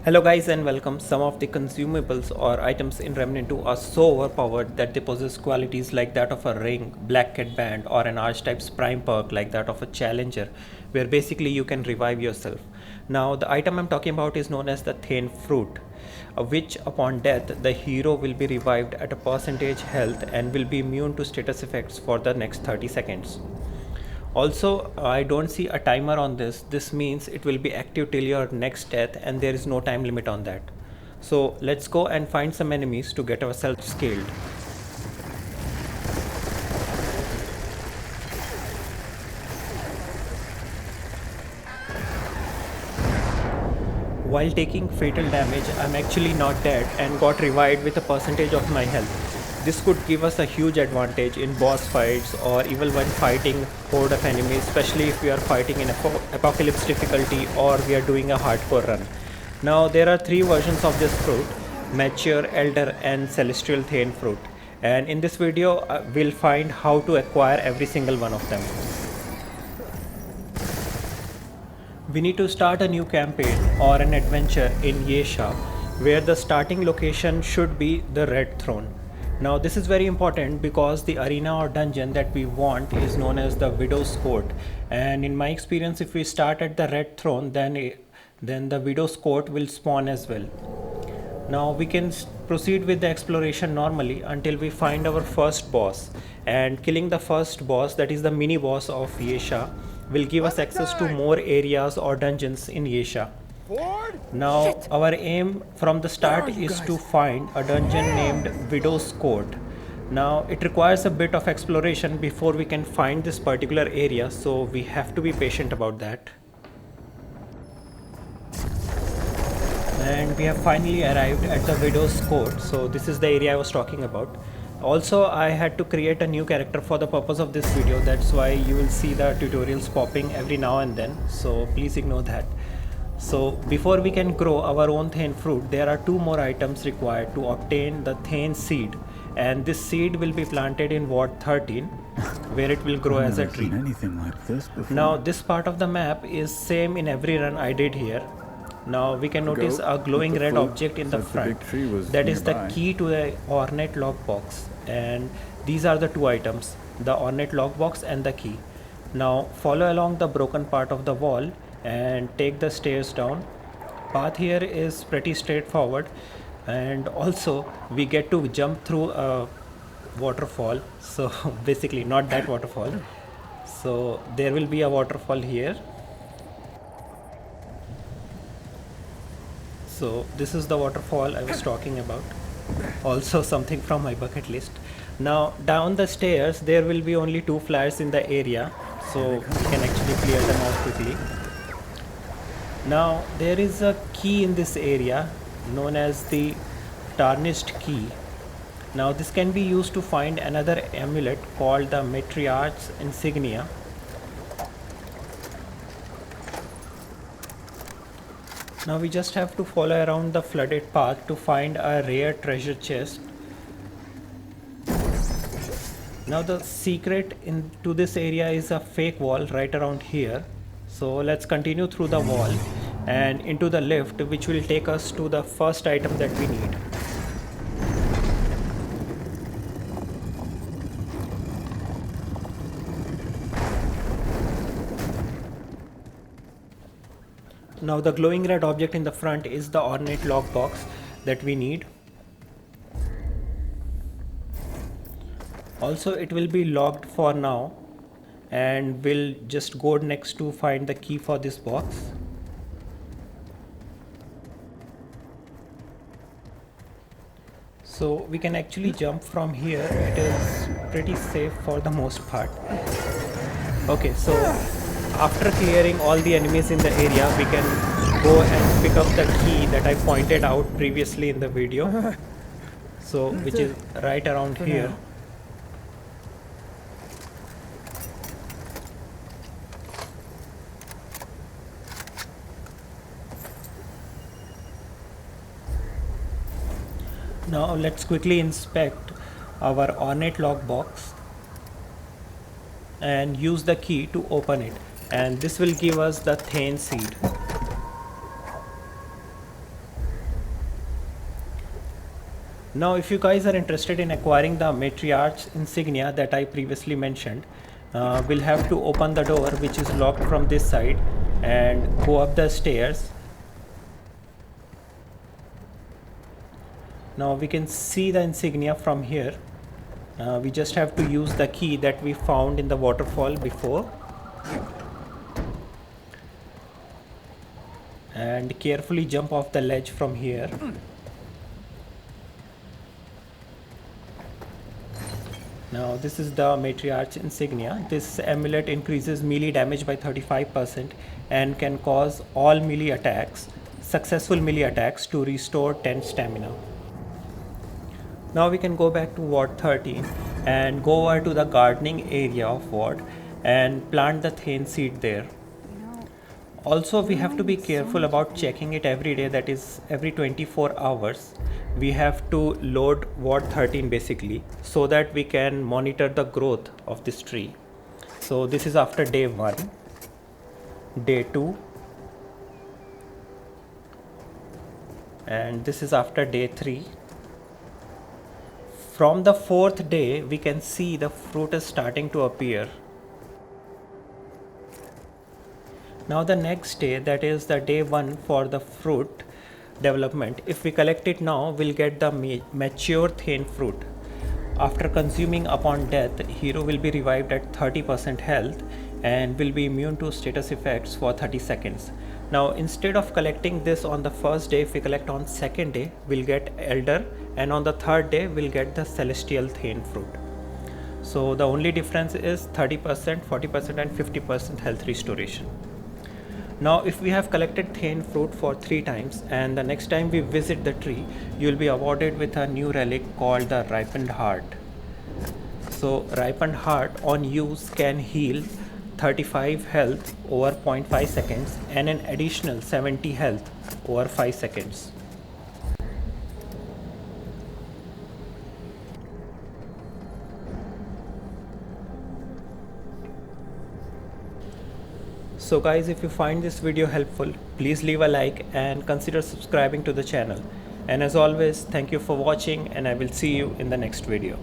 Hello guys and welcome. Some of the consumables or items in Remnant 2 are so overpowered that they possess qualities like that of a ring, black cat band, or an archetypes prime perk like that of a challenger, where basically you can revive yourself. Now the item I'm talking about is known as the Thaen Fruit, which upon death the hero will be revived at a percentage health and will be immune to status effects for the next 30 seconds. Also, I don't see a timer on this. This means it will be active till your next death and there is no time limit on that. So let's go and find some enemies to get ourselves scaled. While taking fatal damage, I'm actually not dead and got revived with a percentage of my health. This could give us a huge advantage in boss fights or even when fighting horde of enemies, especially if we are fighting in apocalypse difficulty or we are doing a hardcore run. Now there are three versions of this fruit: mature, elder and celestial Thaen fruit, and in this video we'll find how to acquire every single one of them. We need to start a new campaign or an adventure in Yesha, where the starting location should be the Red Throne. Now this is very important because the arena or dungeon that we want is known as the Widow's Court, and in my experience if we start at the Red Throne then the Widow's Court will spawn as well. Now we can proceed with the exploration normally until we find our first boss, and killing the first boss, that is the mini boss of Yesha, will give us access to more areas or dungeons in Yesha. Now our aim from the start is to find a dungeon named Widow's Court. Now it requires a bit of exploration before we can find this particular area, so we have to be patient about that. And we have finally arrived at the Widow's Court, so this is the area I was talking about. Also, I had to create a new character for the purpose of this video, that's why you will see the tutorials popping every now and then, so please ignore that. So before we can grow our own Thaen fruit, there are two more items required to obtain the Thaen seed, and this seed will be planted in Ward 13 where it will grow as a tree. Now this part of the map is same in every run I did here. Now we can notice a glowing red object in the front. That is the key to the ornate lockbox, and these are the two items, the ornate lockbox and the key. Now follow along the broken part of the wall and take the stairs down. Path here is pretty straightforward, and also we get to jump through a waterfall, so basically not that waterfall, so there will be a waterfall here. So this is the waterfall I was talking about, also something from my bucket list. Now down the stairs there will be only two flyers in the area, so we can actually clear them out quickly. Now there is a key in this area known as the tarnished key. Now this can be used to find another amulet called the matriarch's insignia. Now we just have to follow around the flooded path to find a rare treasure chest. Now the secret into this area is a fake wall right around here. So let's continue through the wall and into the lift, which will take us to the first item that we need. Now the glowing red object in the front is the ornate lockbox that we need. Also it will be locked for now, and we'll just go next to find the key for this box. So we can actually jump from here, it is pretty safe for the most part. Okay, so after clearing all the enemies in the area, we can go and pick up the key that I pointed out previously in the video, so which is right around here. Now let's quickly inspect our ornate lockbox and use the key to open it, and this will give us the Thaen seed. Now if you guys are interested in acquiring the matriarch's insignia that I previously mentioned, we'll have to open the door which is locked from this side and go up the stairs. Now we can see the insignia from here. We just have to use the key that we found in the waterfall before and carefully jump off the ledge from here. Now this is the matriarch insignia. This amulet increases melee damage by 35% and can cause all melee attacks, successful melee attacks, to restore 10 stamina. Now we can go back to Ward 13 and go over to the gardening area of Ward and plant the Thaen seed there. Also we have to be careful about checking it every day, that is every 24 hours. We have to load Ward 13 basically, so that we can monitor the growth of this tree. So this is after day 1, day 2, and this is after day 3. From the 4th day we can see the fruit is starting to appear. Now the next day, that is the day 1 for the fruit development, if we collect it now, we'll get the mature Thaen fruit. After consuming upon death, hero will be revived at 30% health and will be immune to status effects for 30 seconds. Now instead of collecting this on the first day, if we collect on 2nd day, we'll get elder, and on the 3rd day we'll get the celestial Thaen fruit. So the only difference is 30%, 40% and 50% health restoration. Now if we have collected Thaen fruit for 3 times and the next time we visit the tree, you will be awarded with a new relic called the Ripened Heart. So Ripened Heart on use can heal 35 health over 0.5 seconds and an additional 70 health over 5 seconds. So guys, if you find this video helpful, please leave a like and consider subscribing to the channel. And as always, thank you for watching, and I will see you in the next video.